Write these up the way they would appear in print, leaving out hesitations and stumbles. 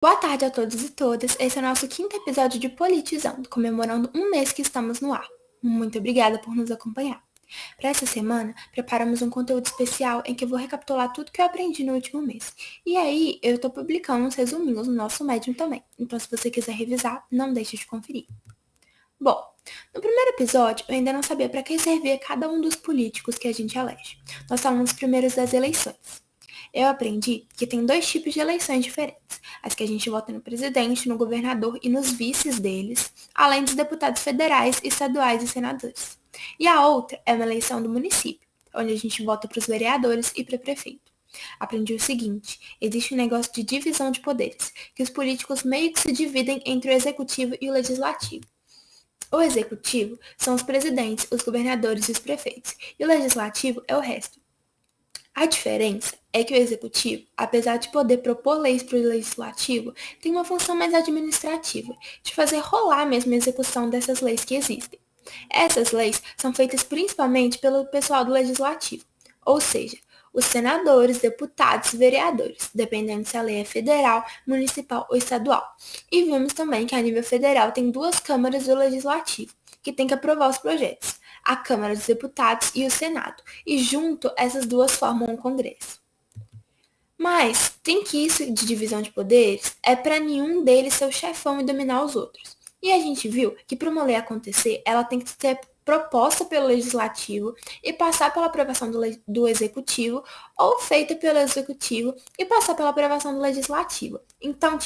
Boa tarde a todos e todas. Esse é o nosso quinto episódio de Politizando, comemorando um mês que estamos no ar. Muito obrigada por nos acompanhar. Para essa semana, preparamos um conteúdo especial em que eu vou recapitular tudo que eu aprendi no último mês. E aí, eu estou publicando uns resuminhos no nosso Medium também. Então, se você quiser revisar, não deixe de conferir. Bom, no primeiro episódio, eu ainda não sabia para que servia cada um dos políticos que a gente elege. Nós falamos primeiros das eleições. Eu aprendi que tem dois tipos de eleições diferentes. As que a gente vota no presidente, no governador e nos vices deles, além dos deputados federais, estaduais e senadores. E a outra é uma eleição do município, onde a gente vota para os vereadores e para o prefeito. Aprendi o seguinte, existe um negócio de divisão de poderes, que os políticos meio que se dividem entre o executivo e o legislativo. O executivo são os presidentes, os governadores e os prefeitos, e o legislativo é o resto. A diferença é que o executivo, apesar de poder propor leis para o legislativo, tem uma função mais administrativa, de fazer rolar mesmo a execução dessas leis que existem. Essas leis são feitas principalmente pelo pessoal do legislativo, ou seja, os senadores, deputados e vereadores, dependendo se a lei é federal, municipal ou estadual. E vimos também que a nível federal tem duas câmaras do legislativo, que tem que aprovar os projetos, a Câmara dos Deputados e o Senado, e junto essas duas formam um Congresso. Mas tem que isso de divisão de poderes é para nenhum deles ser o chefão e dominar os outros. E a gente viu que para uma lei acontecer, ela tem que ser proposta pelo legislativo e passar pela aprovação do executivo, ou feita pelo executivo e passar pela aprovação do legislativo. Então,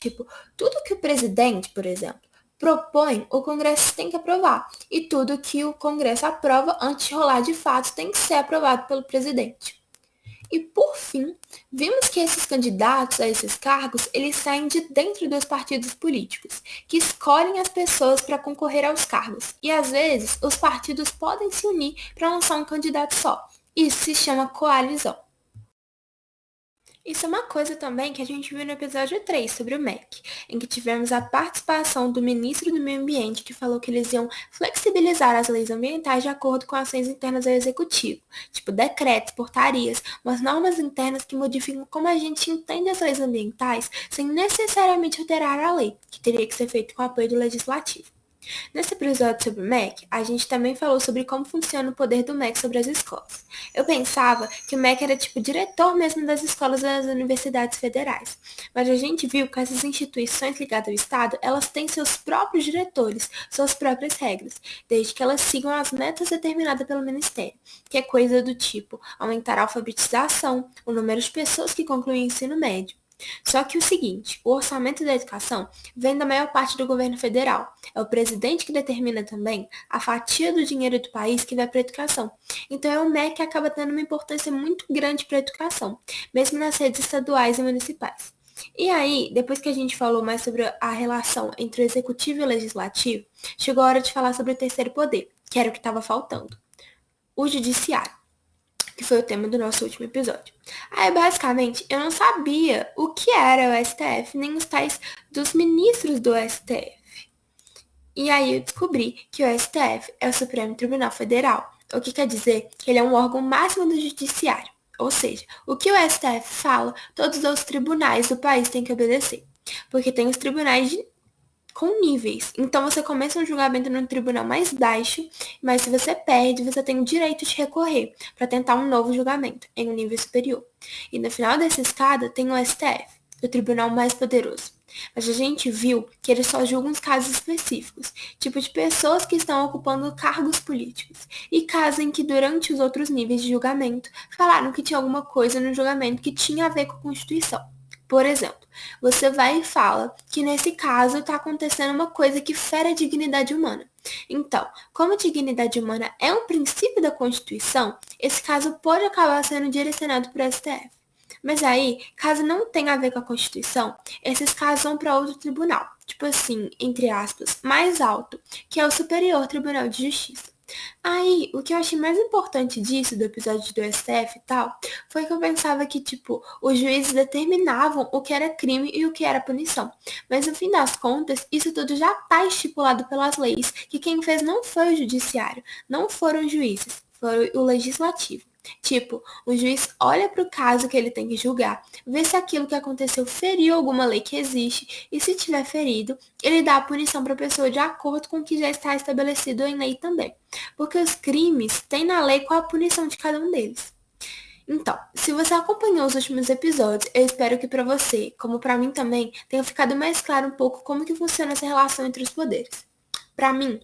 tudo que o presidente, por exemplo, propõe, o Congresso tem que aprovar. E tudo que o Congresso aprova antes de rolar de fato tem que ser aprovado pelo presidente. E por fim, vimos que esses candidatos a esses cargos, eles saem de dentro dos partidos políticos, que escolhem as pessoas para concorrer aos cargos. E às vezes, os partidos podem se unir para lançar um candidato só. Isso se chama coalizão. Isso é uma coisa também que a gente viu no episódio 3 sobre o MEC, em que tivemos a participação do ministro do Meio Ambiente, que falou que eles iam flexibilizar as leis ambientais de acordo com ações internas ao executivo, tipo decretos, portarias, umas normas internas que modificam como a gente entende as leis ambientais sem necessariamente alterar a lei, que teria que ser feito com o apoio do legislativo. Nesse episódio sobre o MEC, a gente também falou sobre como funciona o poder do MEC sobre as escolas. Eu pensava que o MEC era tipo diretor mesmo das escolas das universidades federais, mas a gente viu que essas instituições ligadas ao Estado, elas têm seus próprios diretores, suas próprias regras, desde que elas sigam as metas determinadas pelo Ministério, que é coisa do tipo aumentar a alfabetização, o número de pessoas que concluem o ensino médio. Só que o seguinte, o orçamento da educação vem da maior parte do governo federal. É o presidente que determina também a fatia do dinheiro do país que vai para a educação. Então é o MEC que acaba tendo uma importância muito grande para a educação, mesmo nas redes estaduais e municipais. E aí, depois que a gente falou mais sobre a relação entre o executivo e o legislativo, chegou a hora de falar sobre o terceiro poder, que era o que estava faltando, o judiciário, que foi o tema do nosso último episódio. Aí, basicamente, eu não sabia o que era o STF, nem os tais dos ministros do STF. E aí eu descobri que o STF é o Supremo Tribunal Federal, o que quer dizer que ele é um órgão máximo do judiciário. Ou seja, o que o STF fala, todos os tribunais do país têm que obedecer. Porque tem os tribunais com níveis. Então você começa um julgamento no tribunal mais baixo, mas se você perde, você tem o direito de recorrer para tentar um novo julgamento em um nível superior. E no final dessa escada tem o STF, o tribunal mais poderoso. Mas a gente viu que ele só julga uns casos específicos, tipo de pessoas que estão ocupando cargos políticos, e casos em que durante os outros níveis de julgamento falaram que tinha alguma coisa no julgamento que tinha a ver com a Constituição. Por exemplo, você vai e fala que nesse caso está acontecendo uma coisa que fere a dignidade humana. Então, como a dignidade humana é um princípio da Constituição, esse caso pode acabar sendo direcionado para o STF. Mas aí, caso não tenha a ver com a Constituição, esses casos vão para outro tribunal, tipo assim, entre aspas, mais alto, que é o Superior Tribunal de Justiça. Aí, o que eu achei mais importante disso, do episódio do STF e tal, foi que eu pensava que, os juízes determinavam o que era crime e o que era punição. Mas no fim das contas, isso tudo já está estipulado pelas leis, que quem fez não foi o judiciário, não foram os juízes, foi o legislativo. Tipo, o juiz olha para o caso que ele tem que julgar, vê se aquilo que aconteceu feriu alguma lei que existe e, se tiver ferido, ele dá a punição para a pessoa de acordo com o que já está estabelecido em lei também. Porque os crimes têm na lei qual a punição de cada um deles. Então, se você acompanhou os últimos episódios, eu espero que para você, como para mim também, tenha ficado mais claro um pouco como que funciona essa relação entre os poderes. Para mim,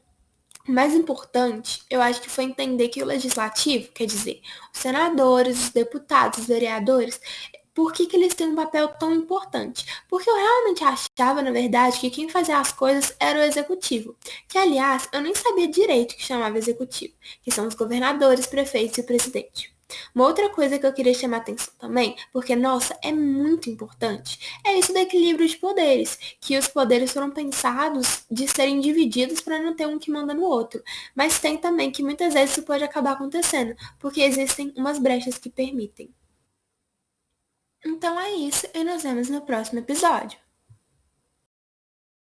o mais importante, eu acho que foi entender que o legislativo, quer dizer, os senadores, os deputados, os vereadores, por que eles têm um papel tão importante? Porque eu realmente achava, na verdade, que quem fazia as coisas era o executivo. Que, aliás, eu nem sabia direito que chamava executivo, que são os governadores, prefeitos e o presidente. Uma outra coisa que eu queria chamar a atenção também, porque, nossa, é muito importante, é isso do equilíbrio de poderes, que os poderes foram pensados de serem divididos para não ter um que manda no outro. Mas tem também que muitas vezes isso pode acabar acontecendo, porque existem umas brechas que permitem. Então é isso e nos vemos no próximo episódio.